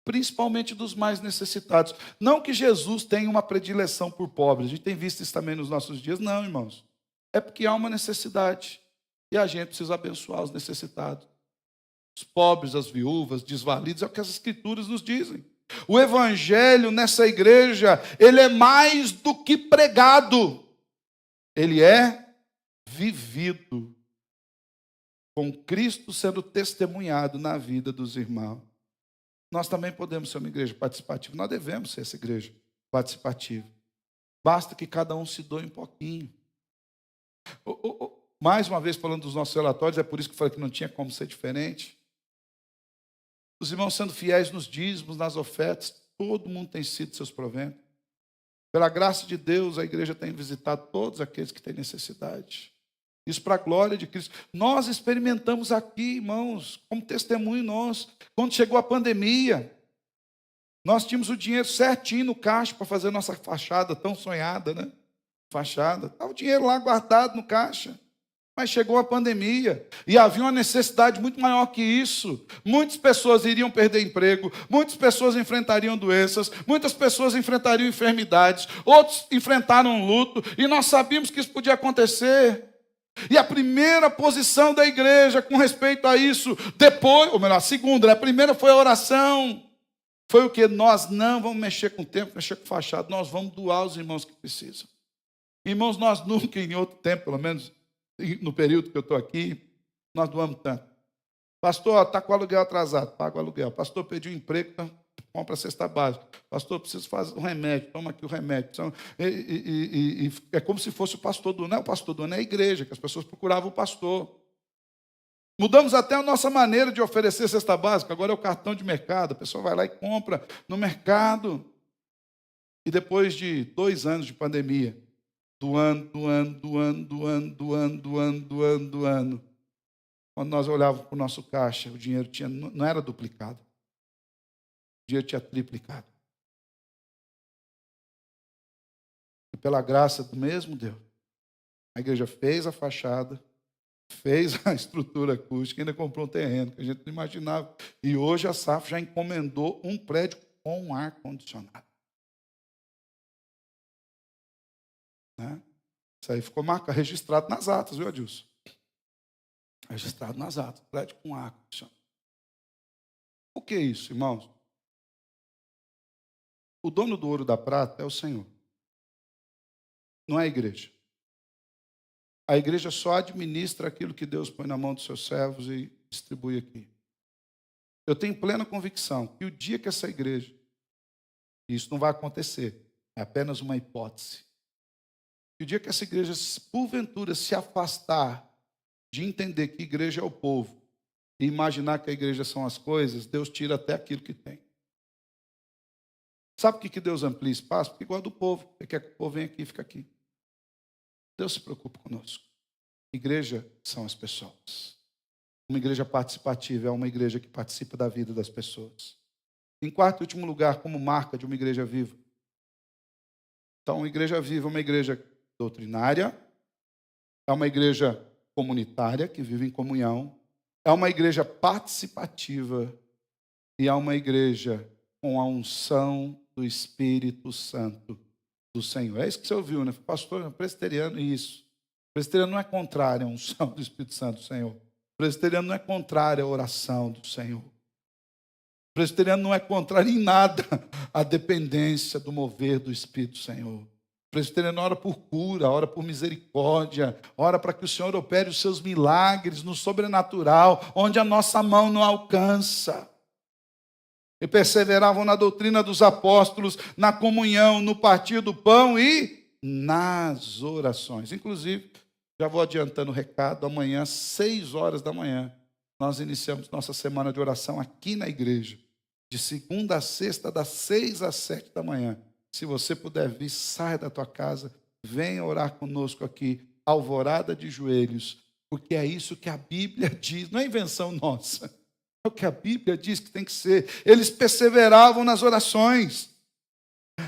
principalmente dos mais necessitados. Não que Jesus tenha uma predileção por pobres, a gente tem visto isso também nos nossos dias. Não, irmãos. É porque há uma necessidade e a gente precisa abençoar os necessitados. Os pobres, as viúvas, desvalidos, é o que as escrituras nos dizem. O evangelho nessa igreja, ele é mais do que pregado. Ele é vivido. Com Cristo sendo testemunhado na vida dos irmãos. Nós também podemos ser uma igreja participativa. Nós devemos ser essa igreja participativa. Basta que cada um se doe um pouquinho. Mais uma vez, falando dos nossos relatórios, é por isso que eu falei que não tinha como ser diferente. Os irmãos sendo fiéis nos dízimos, nas ofertas, todo mundo tem sido seus proventos. Pela graça de Deus, a igreja tem visitado todos aqueles que têm necessidade. Isso para a glória de Cristo. Nós experimentamos aqui, irmãos, como testemunho nosso. Quando chegou a pandemia, nós tínhamos o dinheiro certinho no caixa para fazer nossa fachada tão sonhada, né? Fachada. Estava o dinheiro lá guardado no caixa. Mas chegou a pandemia e havia uma necessidade muito maior que isso. Muitas pessoas iriam perder emprego, muitas pessoas enfrentariam doenças, muitas pessoas enfrentariam enfermidades, outros enfrentaram luto, e nós sabíamos que isso podia acontecer. E a primeira posição da igreja com respeito a isso, depois, ou melhor, a segunda, a primeira foi a oração. Foi o que? Nós não vamos mexer com o tempo, mexer com fachada, nós vamos doar aos irmãos que precisam. Irmãos, nós nunca, em outro tempo, pelo menos no período que eu estou aqui, nós doamos tanto. Pastor, está com o aluguel atrasado, paga o aluguel. Pastor, pediu emprego, compra a cesta básica. Pastor, preciso fazer um remédio, toma aqui o remédio. E é como se fosse o pastor do ano. Não é o pastor do ano, é a igreja, que as pessoas procuravam o pastor. Mudamos até a nossa maneira de oferecer cesta básica. Agora é o cartão de mercado. A pessoa vai lá e compra no mercado. E depois de 2 anos de pandemia, do ano, quando nós olhávamos para o nosso caixa, o dinheiro não era duplicado. O dinheiro tinha triplicado. E pela graça do mesmo Deus, a igreja fez a fachada, fez a estrutura acústica, ainda comprou um terreno que a gente não imaginava. E hoje a SAF já encomendou um prédio com ar-condicionado. Né? Isso aí ficou registrado nas atas, viu, Adilson? Registrado nas atas, prédio com ar-condicionado. O que é isso, irmãos? O dono do ouro e da prata é o Senhor. Não é a igreja. A igreja só administra aquilo que Deus põe na mão dos seus servos e distribui aqui. Eu tenho plena convicção que o dia que essa igreja, e isso não vai acontecer, é apenas uma hipótese, que o dia que essa igreja, porventura, se afastar de entender que igreja é o povo e imaginar que a igreja são as coisas, Deus tira até aquilo que tem. Sabe por que Deus amplia espaço? Porque igual do povo. Ele quer que o povo venha aqui e fique aqui. Deus se preocupa conosco. Igreja são as pessoas. Uma igreja participativa é uma igreja que participa da vida das pessoas. Em quarto e último lugar, como marca de uma igreja viva. Então, uma igreja viva é uma igreja doutrinária, é uma igreja comunitária, que vive em comunhão, é uma igreja participativa e é uma igreja com a unção do Espírito Santo do Senhor. É isso que você ouviu, né? Pastor, presbiteriano, isso. Presbiteriano não é contrário à unção do Espírito Santo do Senhor. Presbiteriano não é contrário à oração do Senhor. Presbiteriano não é contrário em nada à dependência do mover do Espírito do Senhor. Presbiteriano ora por cura, ora por misericórdia, ora para que o Senhor opere os seus milagres no sobrenatural, onde a nossa mão não alcança. E perseveravam na doutrina dos apóstolos, na comunhão, no partir do pão e nas orações. Inclusive, já vou adiantando o recado, amanhã, 6 horas da manhã, nós iniciamos nossa semana de oração aqui na igreja, de segunda a sexta, das 6 às 7 da manhã. Se você puder vir, saia da tua casa, venha orar conosco aqui, alvorada de joelhos, porque é isso que a Bíblia diz, não é invenção nossa. É o que a Bíblia diz que tem que ser. Eles perseveravam nas orações.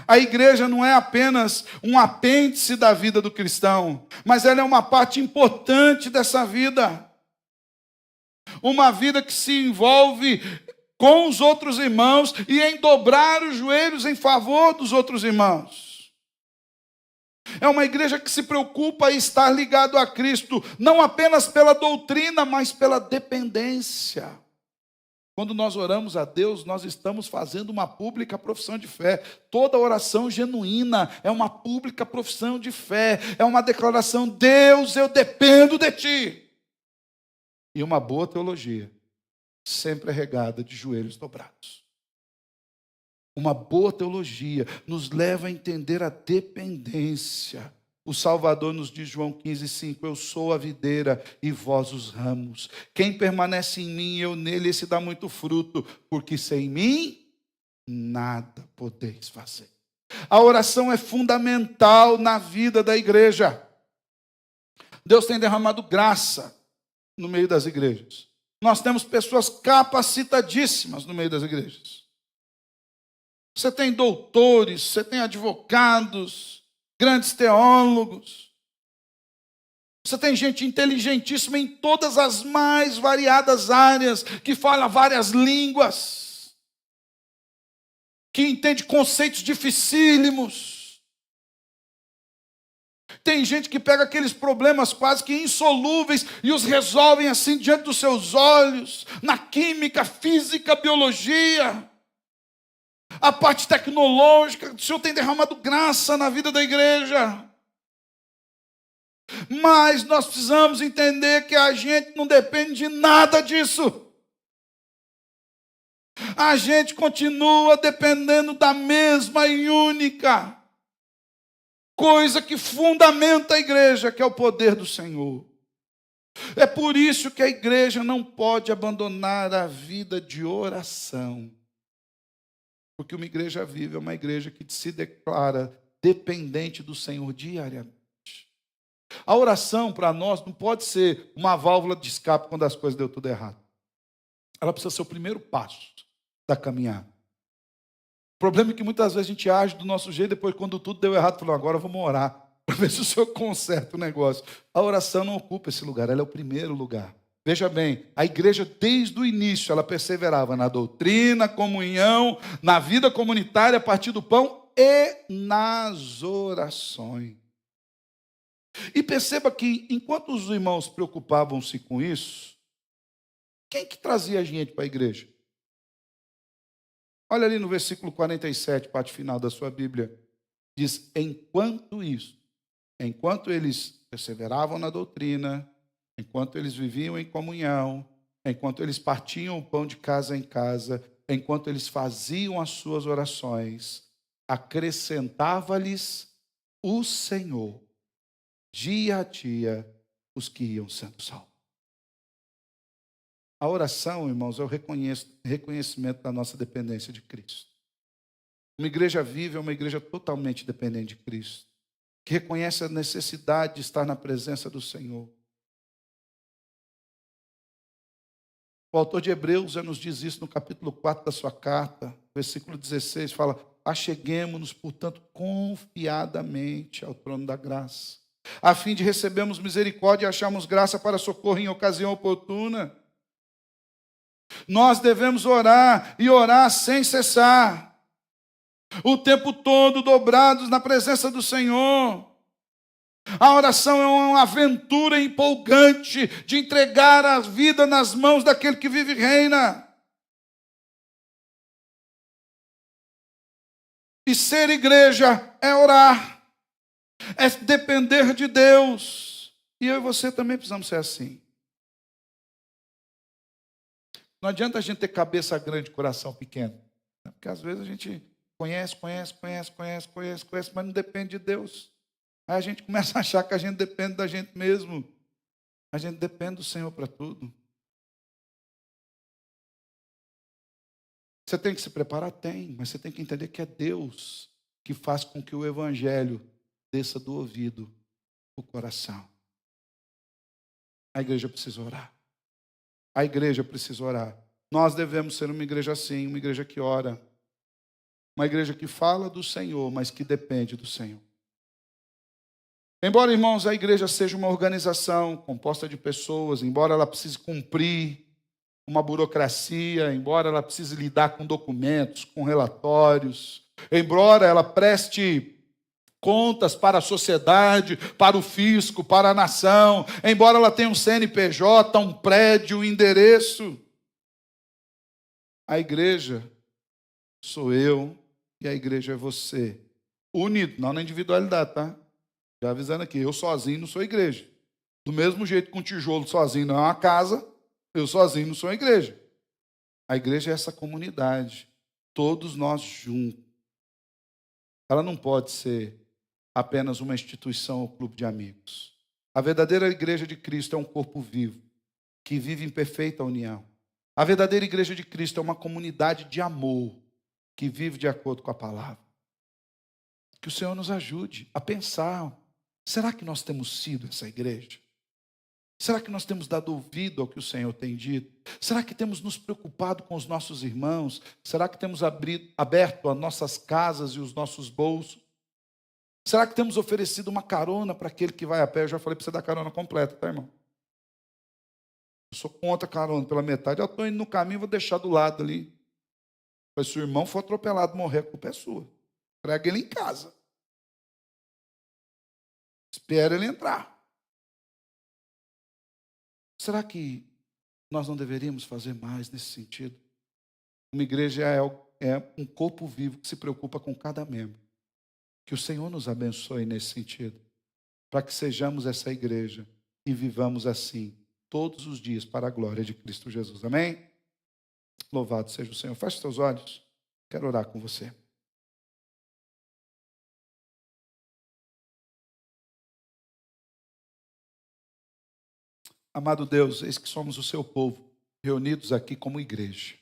A igreja não é apenas um apêndice da vida do cristão, mas ela é uma parte importante dessa vida. Uma vida que se envolve com os outros irmãos e em dobrar os joelhos em favor dos outros irmãos. É uma igreja que se preocupa em estar ligado a Cristo, não apenas pela doutrina, mas pela dependência. Quando nós oramos a Deus, nós estamos fazendo uma pública profissão de fé. Toda oração genuína é uma pública profissão de fé. É uma declaração, Deus, eu dependo de Ti. E uma boa teologia, sempre é regada de joelhos dobrados. Uma boa teologia nos leva a entender a dependência. O Salvador nos diz, João 15,5, eu sou a videira e vós os ramos. Quem permanece em mim e eu nele, esse dá muito fruto, porque sem mim nada podeis fazer. A oração é fundamental na vida da igreja. Deus tem derramado graça no meio das igrejas. Nós temos pessoas capacitadíssimas no meio das igrejas. Você tem doutores, você tem advogados, grandes teólogos. Você tem gente inteligentíssima em todas as mais variadas áreas, que fala várias línguas, que entende conceitos dificílimos. Tem gente que pega aqueles problemas quase que insolúveis e os resolvem assim diante dos seus olhos, na química, física, biologia. A parte tecnológica, o Senhor tem derramado graça na vida da igreja. Mas nós precisamos entender que a gente não depende de nada disso. A gente continua dependendo da mesma e única coisa que fundamenta a igreja, que é o poder do Senhor. É por isso que a igreja não pode abandonar a vida de oração. Porque uma igreja viva é uma igreja que se declara dependente do Senhor diariamente. A oração para nós não pode ser uma válvula de escape quando as coisas deu tudo errado. Ela precisa ser o primeiro passo da caminhada. O problema é que muitas vezes a gente age do nosso jeito, depois quando tudo deu errado, falou, agora vamos orar, para ver se o Senhor conserta o negócio. A oração não ocupa esse lugar, ela é o primeiro lugar. Veja bem, a igreja desde o início, ela perseverava na doutrina, comunhão, na vida comunitária, a partir do pão e nas orações. E perceba que, enquanto os irmãos preocupavam-se com isso, quem que trazia a gente para a igreja? Olha ali no versículo 47, parte final da sua Bíblia. Diz, enquanto isso, enquanto eles perseveravam na doutrina, enquanto eles viviam em comunhão, enquanto eles partiam o pão de casa em casa, enquanto eles faziam as suas orações, acrescentava-lhes o Senhor, dia a dia, os que iam sendo salvos. A oração, irmãos, é o reconhecimento da nossa dependência de Cristo. Uma igreja viva é uma igreja totalmente dependente de Cristo, que reconhece a necessidade de estar na presença do Senhor. O autor de Hebreus já nos diz isso no capítulo 4 da sua carta, versículo 16, fala, acheguemo-nos, portanto, confiadamente ao trono da graça, a fim de recebermos misericórdia e acharmos graça para socorro em ocasião oportuna. Nós devemos orar e orar sem cessar, o tempo todo dobrados na presença do Senhor. A oração é uma aventura empolgante de entregar a vida nas mãos daquele que vive e reina. E ser igreja é orar, é depender de Deus. E eu e você também precisamos ser assim. Não adianta a gente ter cabeça grande e coração pequeno. Porque às vezes a gente conhece, mas não depende de Deus. Aí a gente começa a achar que a gente depende da gente mesmo. A gente depende do Senhor para tudo. Você tem que se preparar? Tem, mas você tem que entender que é Deus que faz com que o evangelho desça do ouvido para o coração. A igreja precisa orar. A igreja precisa orar. Nós devemos ser uma igreja assim, uma igreja que ora. Uma igreja que fala do Senhor, mas que depende do Senhor. Embora, irmãos, a igreja seja uma organização composta de pessoas, embora ela precise cumprir uma burocracia, embora ela precise lidar com documentos, com relatórios, embora ela preste contas para a sociedade, para o fisco, para a nação, embora ela tenha um CNPJ, um prédio, um endereço, a igreja sou eu e a igreja é você. Unido, não na individualidade, tá? Já avisando aqui, eu sozinho não sou igreja. Do mesmo jeito que um tijolo sozinho não é uma casa, eu sozinho não sou uma igreja. A igreja é essa comunidade, todos nós juntos. Ela não pode ser apenas uma instituição ou clube de amigos. A verdadeira igreja de Cristo é um corpo vivo, que vive em perfeita união. A verdadeira igreja de Cristo é uma comunidade de amor, que vive de acordo com a palavra. Que o Senhor nos ajude a pensar, será que nós temos sido essa igreja? Será que nós temos dado ouvido ao que o Senhor tem dito? Será que temos nos preocupado com os nossos irmãos? Será que temos aberto as nossas casas e os nossos bolsos? Será que temos oferecido uma carona para aquele que vai a pé? Eu já falei para você dar carona completa, tá, irmão? Eu sou contra carona pela metade. Eu estou indo no caminho, vou deixar do lado ali. Mas se o irmão for atropelado, morrer, a culpa é sua. Prega ele em casa. Espera ele entrar. Será que nós não deveríamos fazer mais nesse sentido? Uma igreja é um corpo vivo que se preocupa com cada membro. Que o Senhor nos abençoe nesse sentido, para que sejamos essa igreja e vivamos assim todos os dias para a glória de Cristo Jesus. Amém? Louvado seja o Senhor. Feche seus olhos. Quero orar com você. Amado Deus, eis que somos o seu povo, reunidos aqui como igreja.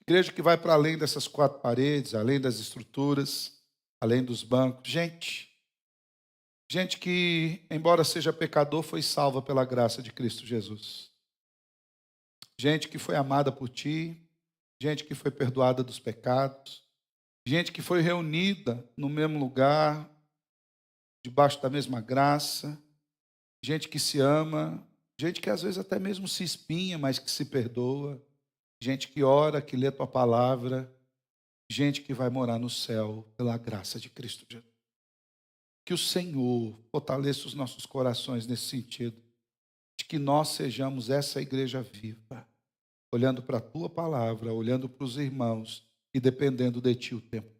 Igreja que vai para além dessas quatro paredes, além das estruturas, além dos bancos. Gente que, embora seja pecador, foi salva pela graça de Cristo Jesus. Gente que foi amada por ti, gente que foi perdoada dos pecados, gente que foi reunida no mesmo lugar, debaixo da mesma graça, gente que se ama, gente que às vezes até mesmo se espinha, mas que se perdoa, gente que ora, que lê a tua palavra, gente que vai morar no céu pela graça de Cristo Jesus. Que o Senhor fortaleça os nossos corações nesse sentido, de que nós sejamos essa igreja viva, olhando para a tua palavra, olhando para os irmãos e dependendo de ti o tempo